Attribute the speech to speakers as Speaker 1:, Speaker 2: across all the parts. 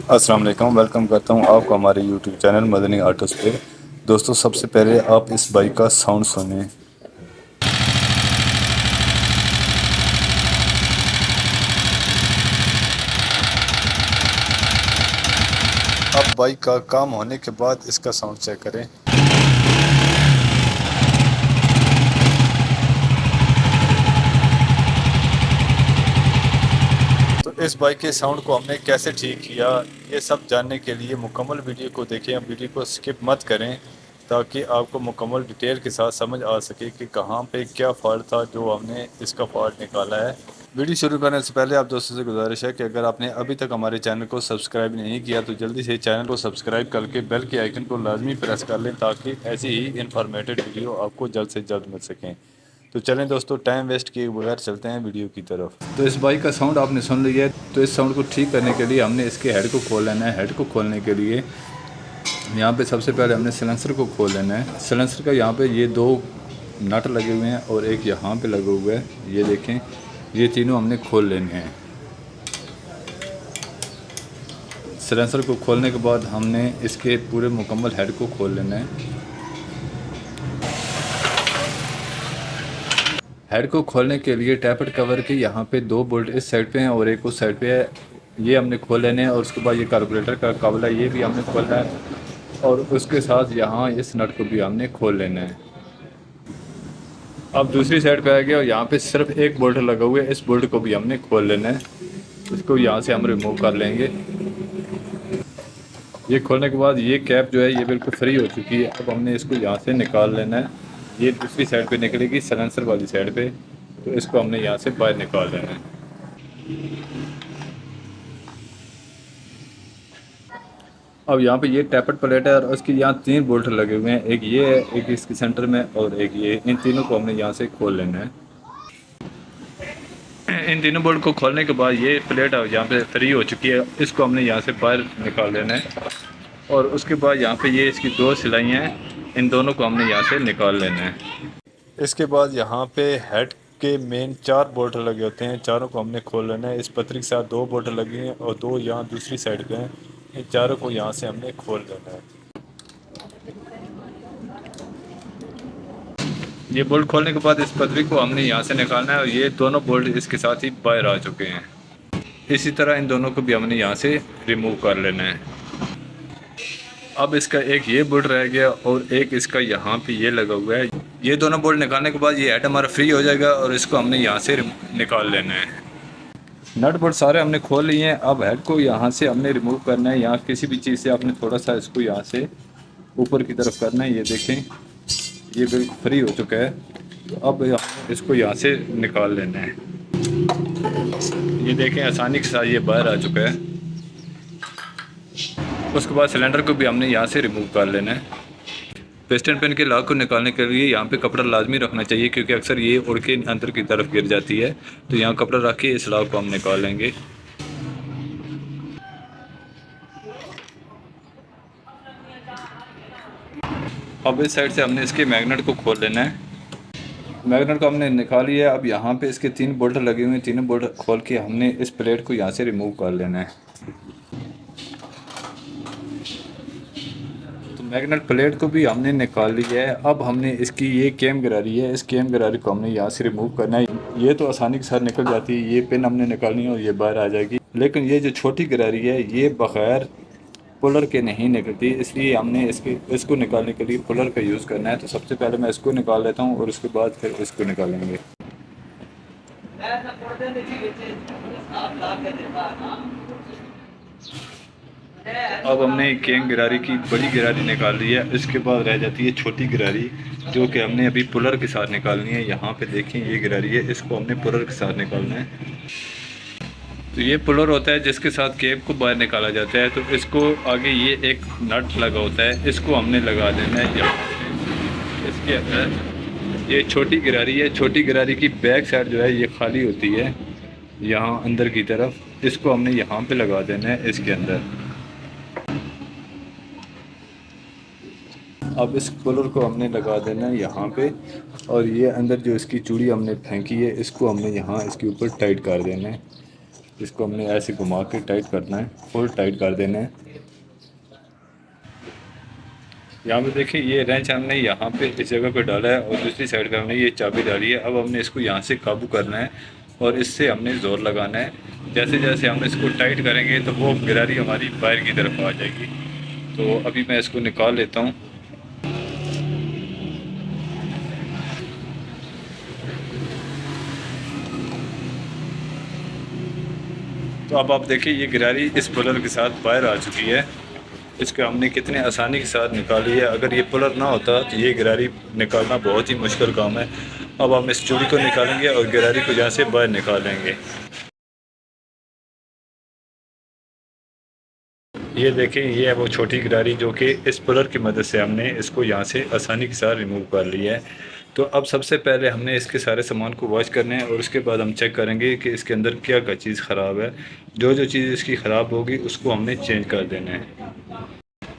Speaker 1: अस्सलाम वालेकुम। वेलकम करता हूँ आपको हमारे यूट्यूब चैनल मदनी ऑटोस पे। दोस्तों, सबसे पहले आप इस बाइक का साउंड सुनें। अब बाइक का काम होने के बाद इसका साउंड चेक करें। तो इस बाइक के साउंड को हमने कैसे ठीक किया, ये सब जानने के लिए मुकम्मल वीडियो को देखें। अब वीडियो को स्किप मत करें ताकि आपको मुकम्मल डिटेल के साथ समझ आ सके कि कहाँ पे क्या फॉल्ट था जो हमने इसका फॉल्ट निकाला है। वीडियो शुरू करने से पहले आप दोस्तों से गुजारिश है कि अगर आपने अभी तक हमारे चैनल को सब्सक्राइब नहीं किया तो जल्दी से चैनल को सब्सक्राइब करके बेल के आइकन को लाजमी प्रेस कर लें ताकि ऐसी ही इन्फॉर्मेटिव वीडियो आपको जल्द से जल्द मिल सकें। तो चलें दोस्तों, टाइम वेस्ट किए बगैर चलते हैं वीडियो की तरफ। तो इस बाइक का साउंड आपने सुन लिया है। तो इस साउंड को ठीक करने के लिए हमने इसके हेड को खोल लेना है। हेड को खोलने के लिए यहाँ पे सबसे पहले हमने सिलेंसर को खोल लेना है। सिलेंसर का यहाँ पे ये दो नट लगे हुए हैं और एक यहाँ पे लगा हुआ है, ये देखें। ये तीनों हमने खोल लेने हैं। सिलेंसर को खोलने के बाद हमने इसके पूरे मुकम्मल हेड को खोल लेना है। हेड को खोलने के लिए टैपेड कवर के यहाँ पे दो बोल्ट इस साइड पे हैं और एक उस साइड पे है, ये हमने खोल लेने हैं। और उसके बाद ये कार्बोरेटर का कवल है, ये भी हमने खोलना है। और उसके साथ यहाँ इस नट को भी हमने खोल लेना है। अब दूसरी साइड पे आ गया और यहाँ पे सिर्फ एक बोल्ट लगा हुआ है, इस बोल्ट को भी हमने खोल लेना है। इसको यहाँ से हम रिमूव कर लेंगे। ये खोलने के बाद ये कैप जो है ये बिल्कुल फ्री हो चुकी है। अब हमने इसको यहाँ से निकाल लेना है। ये दूसरी साइड पे निकलेगी, सलेंसर वाली साइड पे, तो इसको हमने यहाँ से बाहर निकाल लेना है। अब यहाँ पे ये टैपेड प्लेट है और उसकी यहाँ तीन बोल्ट लगे हुए हैं, एक ये है, एक इसके सेंटर में और एक ये। इन तीनों को हमने यहाँ से खोल लेना है। इन तीनों बोल्ट को खोलने के बाद ये प्लेट यहाँ पे फ्री हो चुकी है, इसको हमने यहाँ से बाहर निकाल लेना है। और उसके बाद यहाँ पे ये इसकी दो सिलाइयाँ हैं, इन दोनों को हमने यहाँ से निकाल लेना है। इसके बाद यहाँ पे हेड के मेन चार बोल्ट लगे होते हैं, चारों को हमने खोल लेना है। इस पतरी के साथ दो बोल्ट लगे हैं और दो यहाँ दूसरी साइड पे हैं, इन चारों को यहाँ से हमने खोल लेना है। ये बोल्ट खोलने के बाद इस पतरी को हमने यहाँ से निकालना है और ये दोनों बोल्ट इसके साथ ही बाहर आ चुके हैं। इसी तरह इन दोनों को भी हमने यहाँ से रिमूव कर लेना है। अब इसका एक ये बोल्ट रह गया और एक इसका यहाँ पे ये लगा हुआ है। ये दोनों बोल्ट निकालने के बाद ये हेड हमारा फ्री हो जाएगा और इसको हमने यहाँ से निकाल लेना है। नट बोल्ट सारे हमने खोल लिए हैं। अब हेड को यहाँ से हमने रिमूव करना है। यहाँ किसी भी चीज़ से आपने थोड़ा सा इसको यहाँ से ऊपर की तरफ करना है। ये देखें, ये बिल्कुल फ्री हो चुका है। तो अब इसको यहाँ से निकाल लेना है। ये देखें, आसानी के साथ ये बाहर आ चुका है। उसके बाद सिलेंडर को भी हमने यहाँ से रिमूव कर लेना है। पिस्टन पिन के लॉक को निकालने के लिए यहाँ पे कपड़ा लाजमी रखना चाहिए क्योंकि अक्सर ये उड़ के अंदर की तरफ गिर जाती है। तो यहाँ कपड़ा रख के इस लॉक को हम निकाल लेंगे। अब इस साइड से हमने इसके मैग्नेट को खोल लेना है। मैग्नेट को हमने निकाल लिया। अब यहाँ पे इसके तीन बोल्ट लगे हुए हैं, तीनों बोल्ट खोल के हमने इस प्लेट को यहाँ से रिमूव कर लेना है। तो मैग्नेट प्लेट को भी हमने निकाल लिया है। अब हमने इसकी ये केम गरारी है, इस केम गरारी को हमने यहाँ से रिमूव करना है। ये तो आसानी के साथ निकल जाती है, ये पिन हमने निकालनी है और ये बाहर आ जाएगी। लेकिन ये जो छोटी गरारी है ये बगैर पुलर के नहीं निकलती, इसलिए हमने इसको निकालने के लिए पुलर का यूज़ करना है। तो सबसे पहले मैं इसको निकाल लेता हूँ और उसके बाद फिर इसको निकालेंगे। अब हमने केम गिरारी की बड़ी गिरारी निकाल ली है। इसके बाद रह जाती है छोटी गिरारी जो कि हमने अभी पुलर के साथ निकालनी है। यहाँ पे देखें, ये गिरारी है, इसको हमने पुलर के साथ निकालना है। तो ये पुलर होता है जिसके साथ केब को बाहर निकाला जाता है। तो इसको आगे ये एक नट लगा होता है, इसको हमने लगा देना है यहाँ पे इसके अंदर। ये छोटी गिरारी है, छोटी गिरारी की बैक साइड जो है ये खाली होती है यहाँ अंदर की तरफ। इसको हमने यहाँ पे लगा देना है इसके अंदर। अब इस पुलर को हमने लगा देना है यहाँ पे और ये अंदर जो इसकी चूड़ी हमने फेंकी है इसको हमने यहाँ इसके ऊपर टाइट कर देना है। इसको हमने ऐसे घुमा के टाइट करना है, फुल टाइट कर देना है। यहाँ पे देखिए ये रेंच हमने यहाँ पे इस जगह पे डाला है और दूसरी साइड पे हमने ये चाबी डाली है। अब हमने इसको यहाँ से काबू करना है और इससे हमने ज़ोर लगाना है। जैसे जैसे हम इसको टाइट करेंगे तो वो गिरारी हमारी बाहर की तरफ आ जाएगी। तो अभी मैं इसको निकाल लेता हूँ। तो अब आप देखिए ये गिरारी इस पुलर के साथ बाहर आ चुकी है। इसको हमने कितने आसानी के साथ निकाली है। अगर ये पुलर ना होता तो ये गिरारी निकालना बहुत ही मुश्किल काम है। अब हम इस चूड़ी को निकालेंगे और गिरारी को यहाँ से बाहर निकालेंगे। ये देखिए ये है वो छोटी गिरारी जो कि इस पुलर की मदद से हमने इसको यहाँ से आसानी के साथ रिमूव कर लिया है। तो अब सबसे पहले हमने इसके सारे सामान को वॉश करना है और उसके बाद हम चेक करेंगे कि इसके अंदर क्या क्या चीज़ ख़राब है। जो जो चीज़ इसकी ख़राब होगी उसको हमने चेंज कर देना है।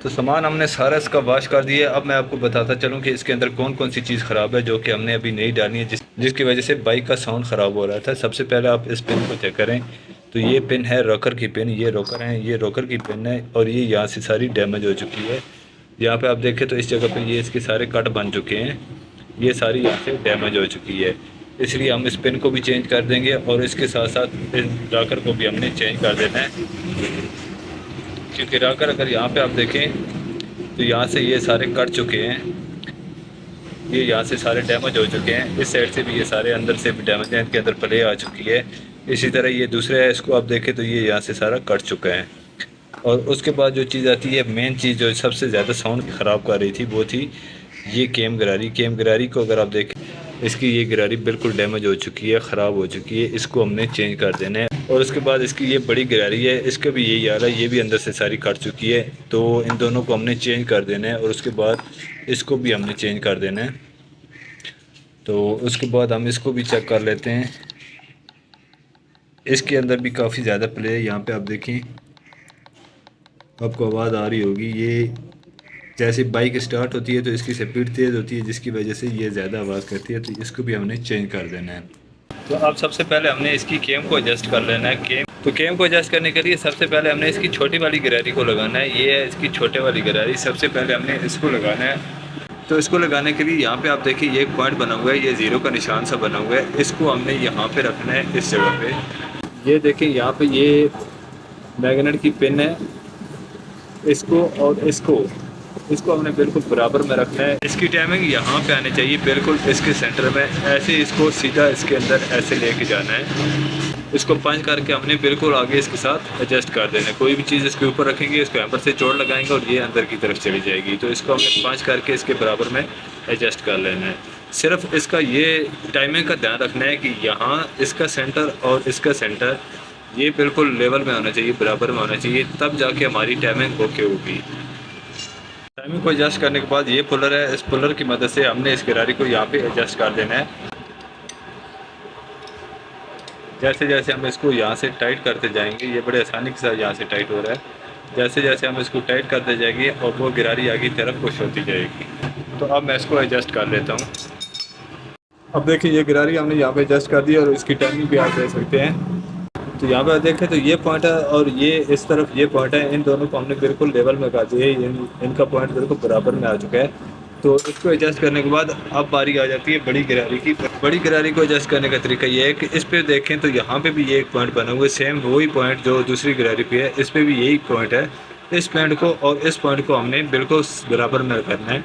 Speaker 1: तो सामान हमने सारा इसका वॉश कर दिया है। अब मैं आपको बताता चलूँ कि इसके अंदर कौन कौन सी चीज़ ख़राब है जो कि हमने अभी नहीं डाली है, जिसकी वजह से बाइक का साउंड ख़राब हो रहा था। सबसे पहले आप इस पिन को चेक करें। तो ये पिन है रॉकर की पिन, ये रॉकर है, ये रॉकर की पिन है और ये यहाँ से सारी डैमेज हो चुकी है। यहाँ पे आप देखें तो इस जगह पे ये इसके सारे कट बन चुके हैं। ये सारी यहाँ से डैमेज हो चुकी है, इसलिए हम इस पिन को भी चेंज कर देंगे और इसके साथ साथ इस रॉकर को भी हमने चेंज कर देना है। क्योंकि रॉकर अगर यहाँ पे आप देखें तो यहाँ से ये सारे कट चुके हैं, ये यहाँ से सारे डैमेज हो चुके हैं। इस साइड से भी ये सारे अंदर से भी डैमेज हैं, इनके अंदर प्ले आ चुकी है। इसी तरह ये दूसरा है, इसको आप देखें तो ये यहाँ से सारा कट चुका है। और उसके बाद जो चीज़ आती है, मेन चीज़ जो सबसे ज़्यादा साउंड ख़राब कर रही थी वो थी ये केम गिरारी। केम गिरारी को अगर आप देखें, इसकी ये गिरारी बिल्कुल डैमेज हो चुकी है, ख़राब हो चुकी है। इसको हमने चेंज कर देना है। और उसके बाद इसकी ये बड़ी गिरारी है, इसका भी यही हाल है, ये भी अंदर से सारी कट चुकी है। तो इन दोनों को हमने चेंज कर देना है और उसके बाद इसको भी हमने चेंज कर देना है। तो उसके बाद हम इसको भी चेक कर लेते हैं। इसके अंदर भी काफ़ी ज़्यादा प्ले है। यहाँ पे आप देखें, आपको आवाज़ आ रही होगी। ये जैसे बाइक स्टार्ट होती है तो इसकी स्पीड तेज़ होती है, जिसकी वजह से ये ज़्यादा आवाज़ करती है। तो इसको भी हमने चेंज कर देना है। तो अब सबसे पहले हमने इसकी केम को एडजस्ट कर लेना है। केम को एडजस्ट करने के लिए सबसे पहले हमने इसकी छोटी वाली गिरारी को लगाना है। ये है इसकी छोटे वाली गिरारी। सबसे पहले हमने इसको लगाना है। तो इसको लगाने के लिए यहाँ पे आप देखिए ये एक पॉइंट बना हुआ है, ये ज़ीरो का निशान सा बना हुआ है। इसको हमने यहाँ पे रखना है, इस जगह पे। ये देखिए यहाँ पे ये मैग्नेट की पिन है, इसको और इसको हमने बिल्कुल बराबर में रखना है। इसकी टाइमिंग यहाँ पे आनी चाहिए, बिल्कुल इसके सेंटर में। ऐसे इसको सीधा इसके अंदर ऐसे लेके जाना है। इसको पंच करके हमने बिल्कुल आगे इसके साथ एडजस्ट कर देना है। कोई भी चीज़ इसके ऊपर रखेंगे, इसको हैमर से जोड़ लगाएंगे और ये अंदर की तरफ चली जाएगी। तो इसको हमने पंच करके इसके बराबर में एडजस्ट कर लेना है। सिर्फ इसका ये टाइमिंग का ध्यान रखना है कि यहाँ इसका सेंटर और इसका सेंटर ये बिल्कुल लेवल में होना चाहिए, बराबर में होना चाहिए, तब जाके हमारी टाइमिंग ओके होगी। टाइमिंग को एडजस्ट करने के बाद ये पुलर है, इस पुलर की मदद से हमने इस गिरारी को यहाँ पे एडजस्ट कर देना है। जैसे जैसे हम इसको यहाँ से टाइट करते जाएंगे, ये बड़े आसानी के साथ यहाँ से टाइट हो रहा है। जैसे जैसे हम इसको टाइट करते जाएंगे और वो गिरारी आगे तरफ पुश होती जाएगी। तो अब मैं इसको एडजस्ट कर लेता हूँ। अब देखिए ये गिरारी हमने यहाँ पे एडजस्ट कर दी और इसकी टाइमिंग भी आप देख सकते हैं। तो यहाँ पे देखें तो ये पॉइंट है और ये इस तरफ ये पॉइंट है, इन दोनों को हमने बिल्कुल लेवल में कर दिया है। इनका पॉइंट बिल्कुल बराबर में आ चुका है। तो इसको एडजस्ट करने के बाद अब बारी आ जाती है बड़ी गिरारी की। बड़ी गिरारी को एडजस्ट करने का तरीका ये है कि इस पे देखें तो यहाँ पे भी ये एक पॉइंट बना हुआ है, सेम वही पॉइंट जो दूसरी गिरारी पे है, इस पे भी यही पॉइंट है। इस पॉइंट को और इस पॉइंट को हमने बिल्कुल बराबर में करना है।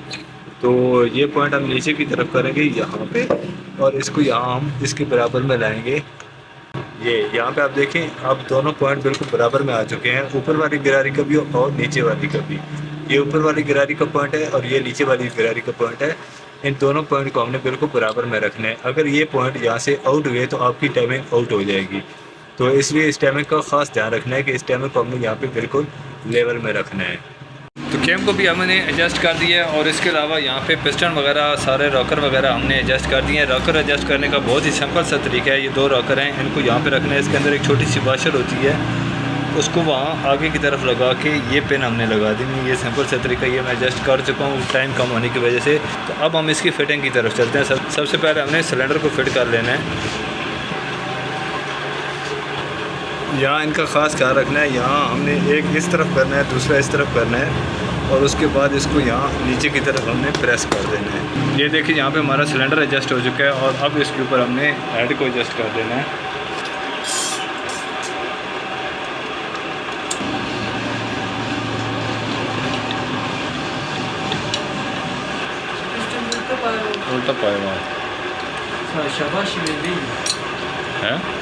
Speaker 1: तो ये पॉइंट हम नीचे की तरफ करेंगे यहाँ पे और इसको यहाँ हम इसके बराबर में लाएंगे। ये यहाँ पे आप देखें, अब दोनों पॉइंट बिल्कुल बराबर में आ चुके हैं, ऊपर वाली गिरारी का भी और नीचे वाली का भी। ये ऊपर वाली गिरारी का पॉइंट है और ये नीचे वाली गिरारी का पॉइंट है। इन दोनों पॉइंट को हमने बिल्कुल बराबर में रखना है। अगर ये पॉइंट यहाँ से आउट हुए तो आपकी टाइमिंग आउट हो जाएगी। तो इसलिए इस टाइमिंग का ख़ास ध्यान रखना है कि इस टाइमिंग को हमने यहाँ पे बिल्कुल लेवल में रखना है। तो केम को भी हमने एडजस्ट कर दिया है और इसके अलावा यहाँ पे पिस्टन वगैरह सारे रॉकर वगैरह हमने एडजस्ट कर दिए हैं। रॉकर एडजस्ट करने का बहुत ही सिंपल सा तरीका है। ये दो रॉकर हैं, इनको यहाँ पे रखना है। इसके अंदर एक छोटी सी वाशर होती है, उसको वहाँ आगे की तरफ लगा के ये पिन हमने लगा देनी। ये सिंपल सा तरीका ये मैं एडजस्ट कर चुका हूँ टाइम कम होने की वजह से। तो अब हम इसकी फिटिंग की तरफ चलते हैं। सबसे पहले हमने सिलेंडर को फिट कर लेना है। यहाँ इनका ख़ास ख्याल रखना है। यहाँ हमने एक इस तरफ करना है, दूसरा इस तरफ करना है और उसके बाद इसको यहाँ नीचे की तरफ हमने प्रेस कर देना है। ये देखिए यहाँ पे हमारा सिलेंडर एडजस्ट हो चुका है और अब इसके ऊपर हमने हेड को एडजस्ट कर देना है। उल्टा पाया है।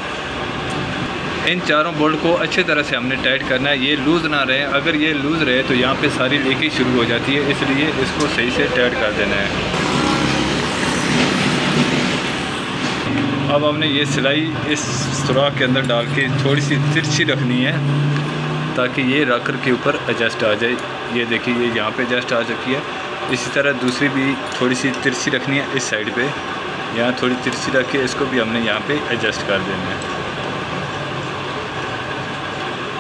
Speaker 1: इन चारों बोल्ट को अच्छी तरह से हमने टाइट करना है, ये लूज़ ना रहे। अगर ये लूज़ रहे तो यहाँ पे सारी लीकेज शुरू हो जाती है, इसलिए इसको सही से टाइट कर देना है। अब हमने ये सिलाई इस सुराख के अंदर डाल के थोड़ी सी तिरछी रखनी है ताकि ये रॉकर के ऊपर एडजस्ट आ जाए। ये देखिए ये यहाँ पे एडजस्ट आ चुकी है। इसी तरह दूसरी भी थोड़ी सी तिरछी रखनी है इस साइड पे, यहाँ थोड़ी तिरछी रख के इसको भी हमने यहाँ पे एडजस्ट कर देना है।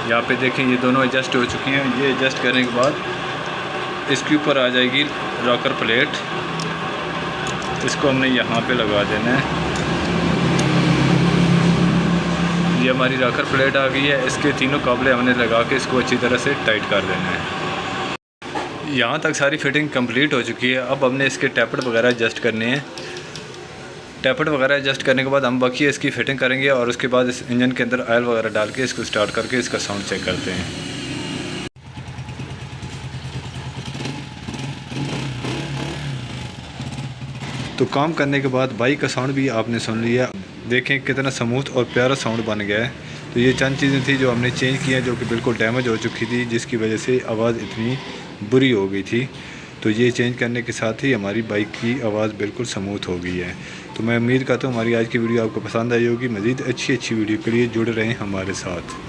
Speaker 1: यहाँ पे देखें ये दोनों एडजस्ट हो चुकी हैं। ये एडजस्ट करने के बाद इसके ऊपर आ जाएगी रॉकर प्लेट, इसको हमने यहाँ पे लगा देना है। ये हमारी रॉकर प्लेट आ गई है, इसके तीनों काबले हमने लगा के इसको अच्छी तरह से टाइट कर देना है। यहाँ तक सारी फिटिंग कंप्लीट हो चुकी है। अब हमने इसके टैपट वगैरह एडजस्ट करने हैं। टैपट वगैरह एडजस्ट करने के बाद हम बाकी इसकी फ़िटिंग करेंगे और उसके बाद इस इंजन के अंदर ऑयल वगैरह डाल के इसको स्टार्ट करके इसका साउंड चेक करते हैं। तो काम करने के बाद बाइक का साउंड भी आपने सुन लिया। देखें कितना स्मूथ और प्यारा साउंड बन गया है। तो ये चंद चीज़ें थी जो हमने चेंज की हैं, जो कि बिल्कुल डैमेज हो चुकी थी, जिसकी वजह से आवाज़ इतनी बुरी हो गई थी। तो ये चेंज करने के साथ ही हमारी बाइक की आवाज़ बिल्कुल स्मूथ हो गई है। तो मैं उम्मीद करता हूँ हमारी आज की वीडियो आपको पसंद आई होगी। मज़ीद अच्छी वीडियो के लिए जुड़े रहें हमारे साथ।